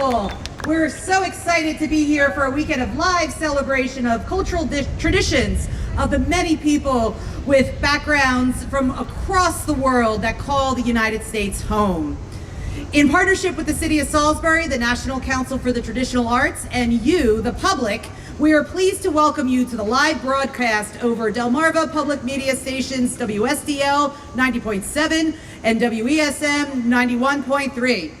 Festival. We're so excited to be here for a weekend of live celebration of cultural traditions of the many people with backgrounds from across the world that call the United States home. In partnership with the City of Salisbury, the National Council for the Traditional Arts, and you, the public, we are pleased to welcome you to the live broadcast over Delmarva Public Media Stations WSDL 90.7 and WESM 91.3.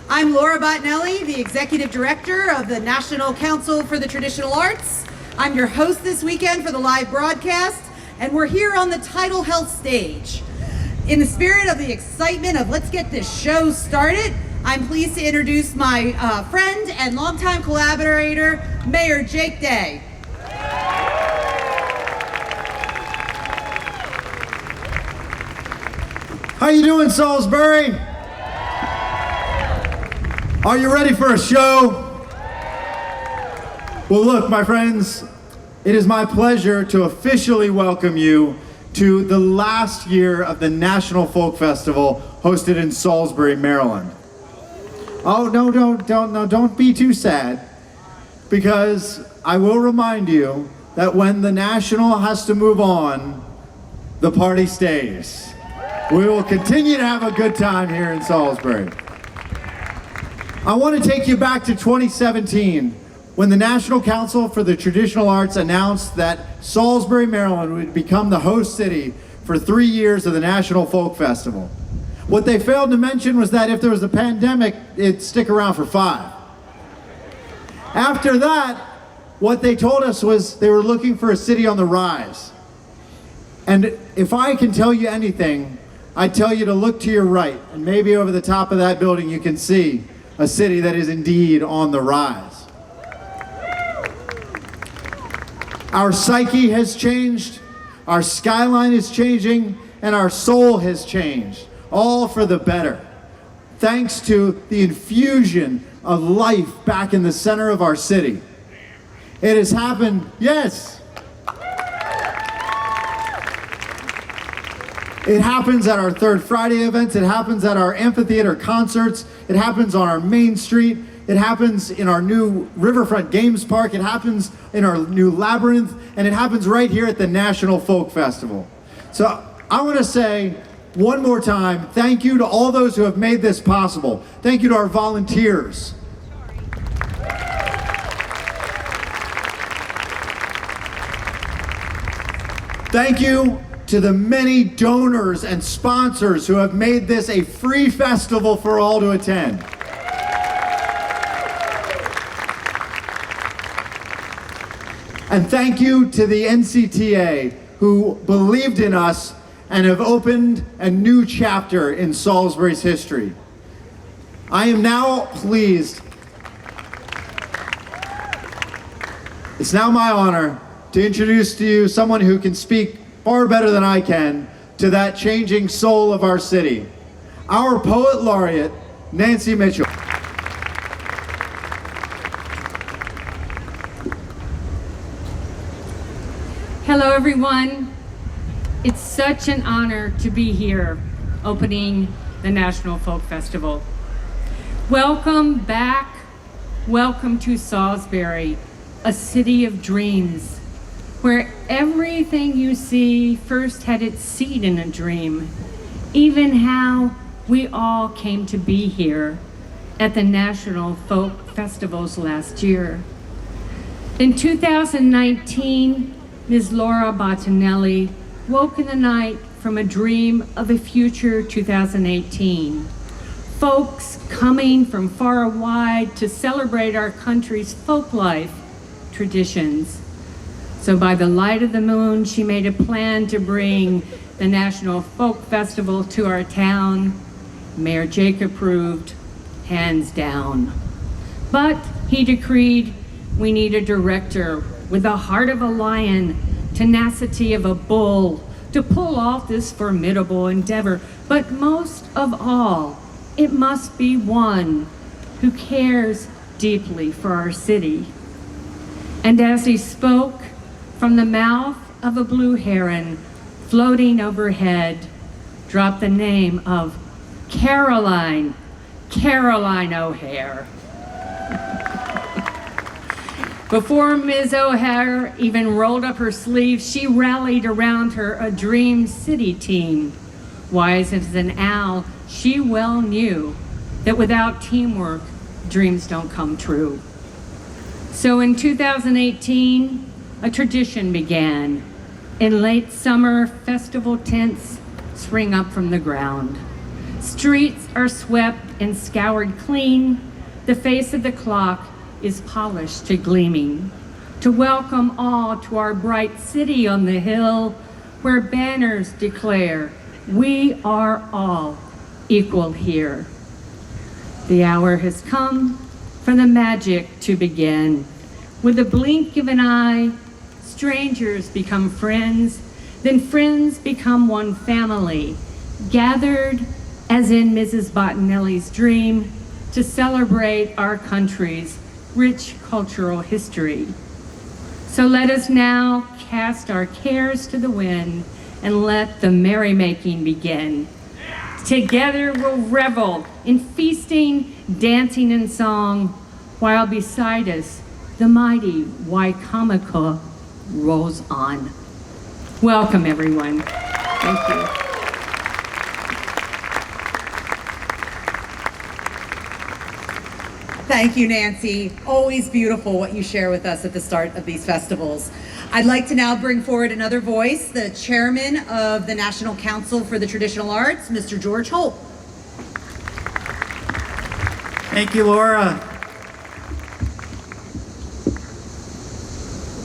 I'm Laura Bottinelli, the Executive Director of the National Council for the Traditional Arts. I'm your host this weekend for the live broadcast, and we're here on the Tidal Health stage. In the spirit of the excitement of let's get this show started, I'm pleased to introduce my friend and longtime collaborator, Mayor Jake Day. How you doing, Salisbury? Are you ready for a show? Well, look, my friends, it is my pleasure to officially welcome you to the last year of the National Folk Festival hosted in Salisbury, Maryland. Oh, no, don't be too sad, because I will remind you that when the National has to move on, the party stays. We will continue to have a good time here in Salisbury. I want to take you back to 2017, when the National Council for the Traditional Arts announced that Salisbury, Maryland would become the host city for 3 years of the National Folk Festival. What they failed to mention was that if there was a pandemic, it'd stick around for 5. After that, what they told us was they were looking for a city on the rise. And if I can tell you anything, I tell you to look to your right, and maybe over the top of that building you can see a city that is indeed on the rise. Our psyche has changed, our skyline is changing, and our soul has changed, all for the better, thanks to the infusion of life back in the center of our city. It has happened, yes. It happens at our Third Friday events, it happens at our amphitheater concerts, it happens on our main street, it happens in our new Riverfront Games Park, it happens in our new Labyrinth, and it happens right here at the National Folk Festival. So I want to say one more time, thank you to all those who have made this possible. Thank you to our volunteers. Thank you to the many donors and sponsors who have made this a free festival for all to attend. And thank you to the NCTA who believed in us and have opened a new chapter in Salisbury's history. I am now pleased. It's now my honor to introduce to you someone who can speak far better than I can to that changing soul of our city. Our Poet Laureate, Nancy Mitchell. Hello everyone. It's such an honor to be here opening the National Folk Festival. Welcome back. Welcome to Salisbury, a city of dreams, where everything you see first had its seed in a dream, even how we all came to be here at the National Folk Festivals last year. In 2019, Ms. Laura Bottinelli woke in the night from a dream of a future 2018. Folks coming from far and wide to celebrate our country's folk life traditions. So by the light of the moon, she made a plan to bring the National Folk Festival to our town. Mayor Jake approved, hands down. But he decreed we need a director with the heart of a lion, tenacity of a bull, to pull off this formidable endeavor. But most of all, it must be one who cares deeply for our city. And as he spoke, from the mouth of a blue heron floating overhead dropped the name of Caroline O'Hare. Before Ms. O'Hare even rolled up her sleeves, she rallied around her a Dream City team. Wise as an owl, she well knew that without teamwork, dreams don't come true. So in 2018, a tradition began. In late summer, festival tents spring up from the ground. Streets are swept and scoured clean. The face of the clock is polished to gleaming, to welcome all to our bright city on the hill, where banners declare, we are all equal here. The hour has come for the magic to begin. With a blink of an eye, strangers become friends, then friends become one family, gathered as in Mrs. Bottinelli's dream to celebrate our country's rich cultural history. So let us now cast our cares to the wind and let the merrymaking begin. Together we'll revel in feasting, dancing, and song, while beside us the mighty Waikamaca rolls on. Welcome, everyone. Thank you. Thank you, Nancy. Always beautiful what you share with us at the start of these festivals. I'd like to now bring forward another voice, the chairman of the National Council for the Traditional Arts, Mr. George Holt. Thank you, Laura.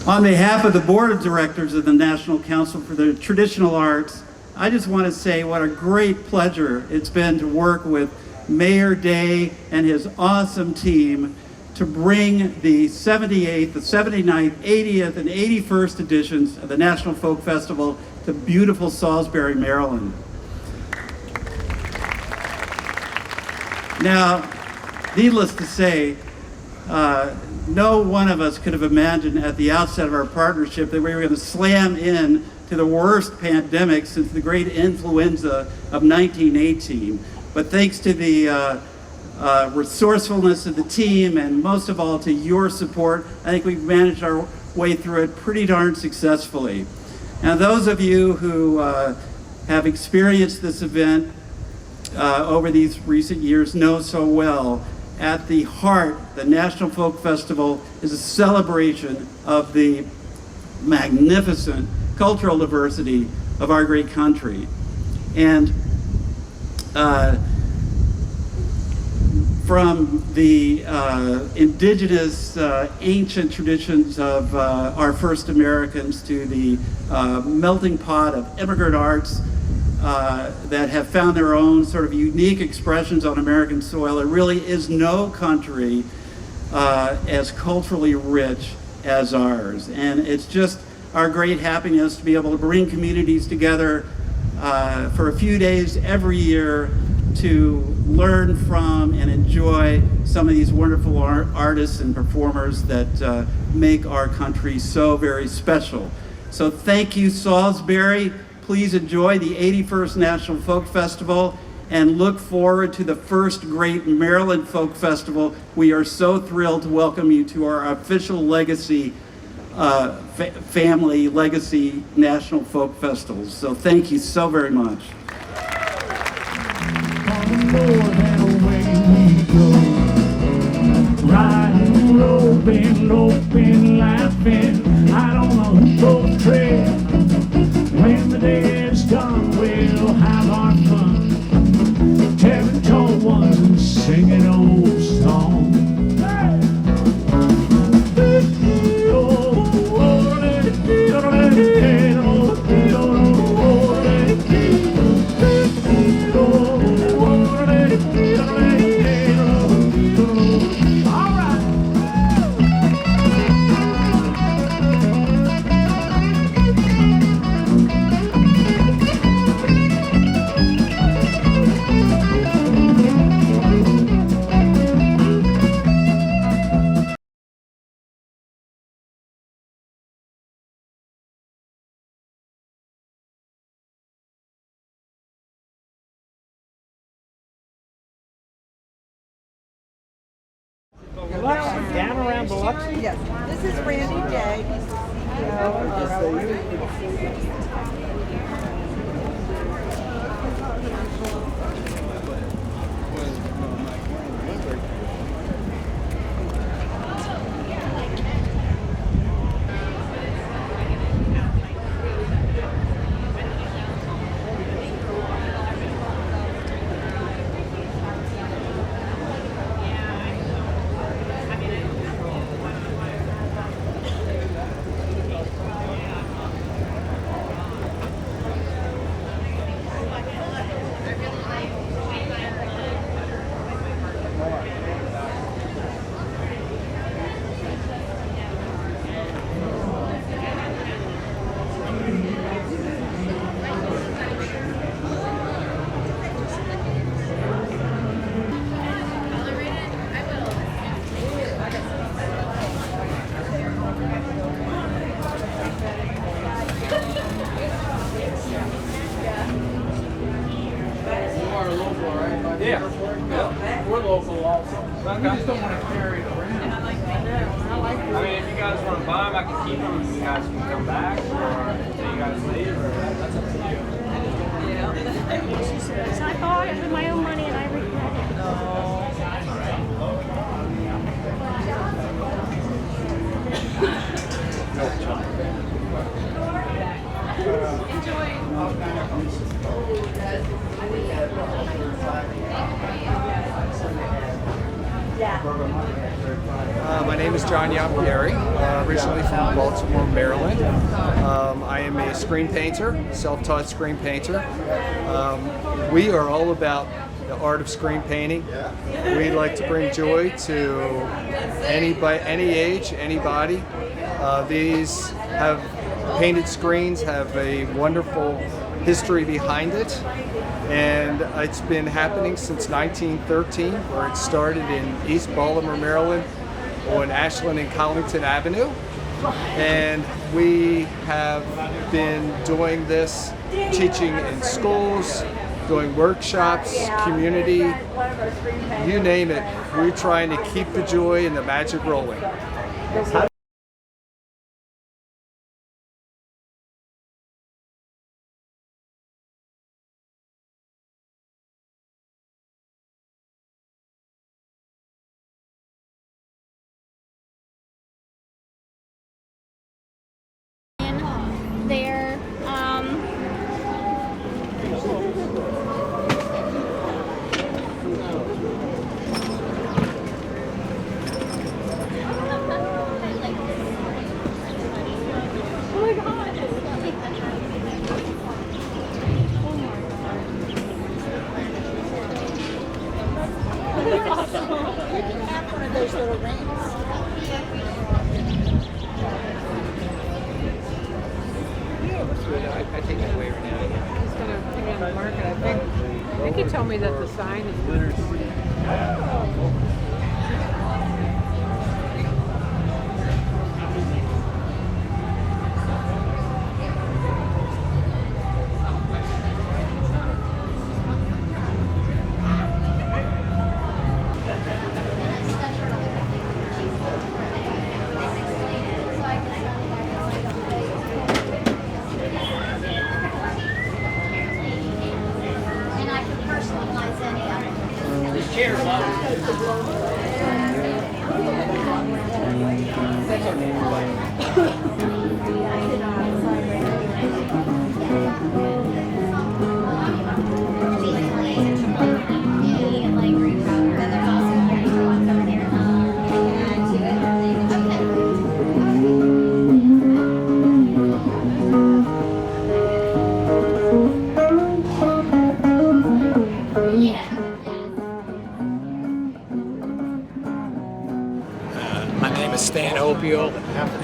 On behalf of the Board of Directors of the National Council for the Traditional Arts, I just want to say what a great pleasure it's been to work with Mayor Day and his awesome team to bring the 78th, the 79th, 80th, and 81st editions of the National Folk Festival to beautiful Salisbury, Maryland. Now, needless to say, no one of us could have imagined at the outset of our partnership that we were going to slam in to the worst pandemic since the great influenza of 1918. But thanks to the resourcefulness of the team, and most of all to your support, I think we've managed our way through it pretty darn successfully. Now, those of you who have experienced this event over these recent years know so well, at the heart, the National Folk Festival is a celebration of the magnificent cultural diversity of our great country. And from the indigenous ancient traditions of our first Americans to the melting pot of immigrant arts that have found their own sort of unique expressions on American soil, there really is no country as culturally rich as ours. And it's just our great happiness to be able to bring communities together for a few days every year to learn from and enjoy some of these wonderful artists and performers that make our country so very special. So thank you, Salisbury. Please enjoy the 81st National Folk Festival and look forward to the first great Maryland Folk Festival. We are so thrilled to welcome you to our official legacy, family legacy National Folk Festivals. So thank you so very much. Riding, roping, loping, laughing, I don't know who's trail. When the day is done, we'll have our fun, telling tall ones and singing old songs. down around Biloxi? Yes, this is Randy Day. He's the CEO of Yeah, we're local also. We just don't want to carry it around. I mean, if you guys want to buy them, I can keep them. You guys can come back, or until you guys leave, or that's up to you. So I bought it with my own money and I regret it. My name is John Yampieri, originally from Baltimore, Maryland. I am a screen painter, self-taught screen painter. We are all about the art of screen painting. We like to bring joy to any age, anybody. These have painted screens have a wonderful history behind it, and it's been happening since 1913, where it started in East Baltimore, Maryland, on Ashland and Collington Avenue. And we have been doing this, teaching in schools, doing workshops, community, you name it. We're trying to keep the joy and the magic rolling. There, one of those little rings. I take it away right now. He's gonna put it on the market. I think he told me that the sign is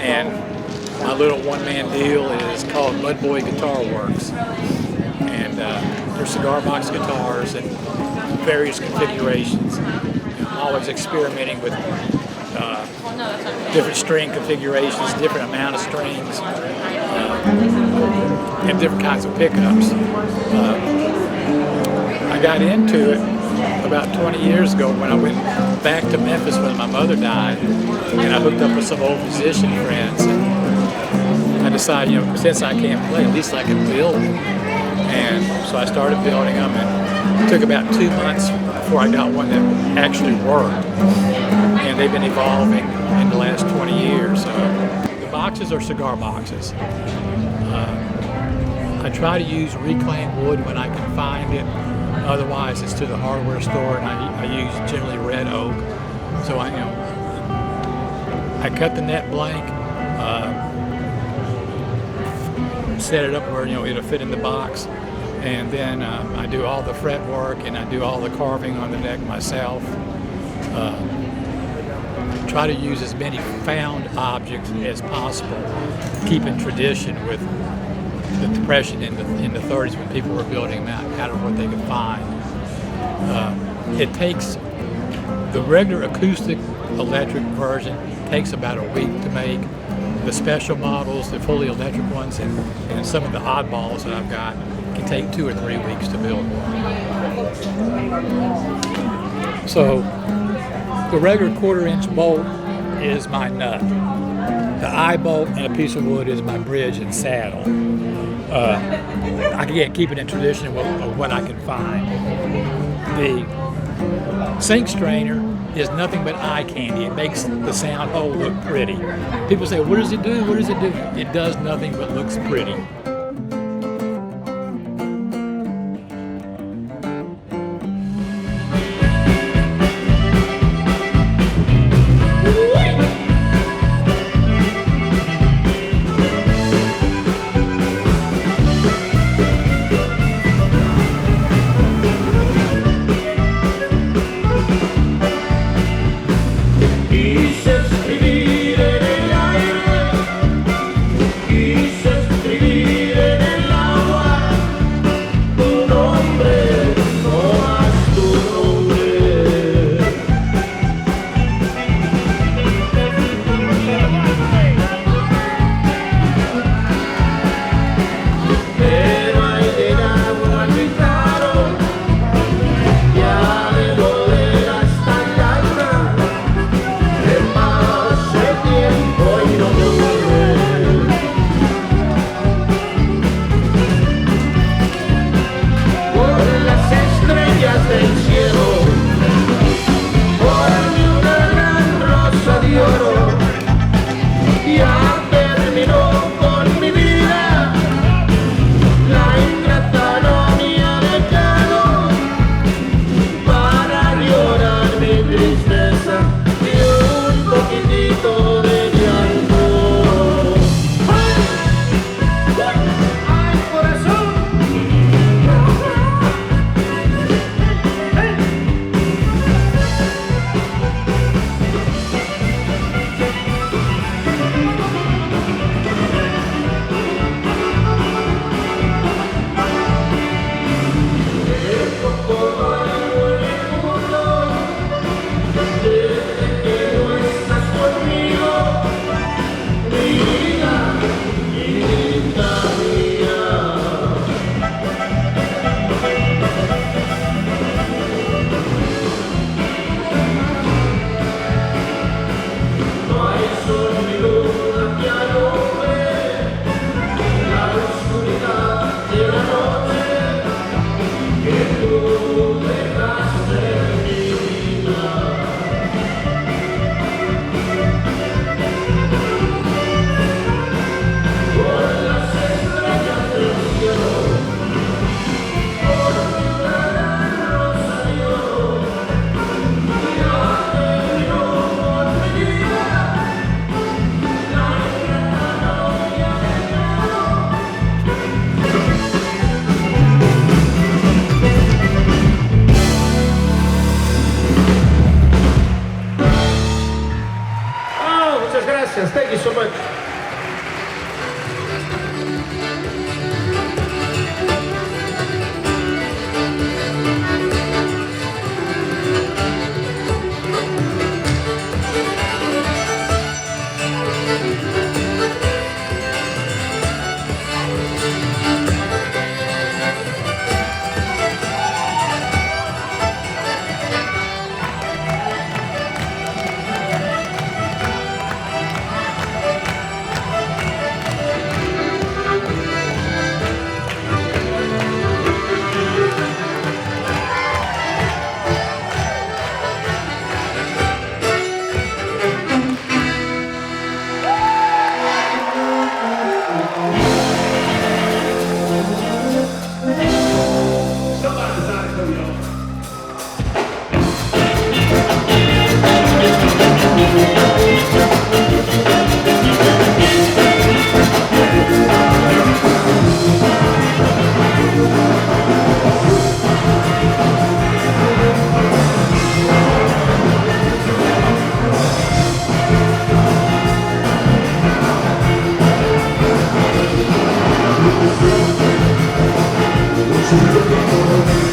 and my little one-man deal is called Mudboy Guitar Works, and they're cigar box guitars in various configurations. I'm always experimenting with different string configurations, different amount of strings, and different kinds of pickups. I got into it about 20 years ago when I went back to Memphis when my mother died, and I hooked up with some old musician friends. And I decided, since I can't play, at least I can build. And so I started building them, and it took about 2 months before I got one that actually worked. And they've been evolving in the last 20 years. The boxes are cigar boxes. I try to use reclaimed wood when I can find it. Otherwise, it's to the hardware store, and I use generally red oak. So I cut the net blank, set it up where it'll fit in the box, and then I do all the fret work and I do all the carving on the neck myself. Try to use as many found objects as possible, keeping tradition with the Depression in the 30s when people were building them out of what they could find. It takes the regular acoustic electric version takes about a week to make. The special models, the fully electric ones, and some of the oddballs that I've got can take 2 or 3 weeks to build. So the regular 1/4-inch bolt is my nut. The eye bolt and a piece of wood is my bridge and saddle. I can't keep it in tradition of what I can find. The sink strainer is nothing but eye candy. It makes the sound hole look pretty. People say, what does it do? What does it do? It does nothing but looks pretty. Quise escribir en el aire, quise escribir Thank you.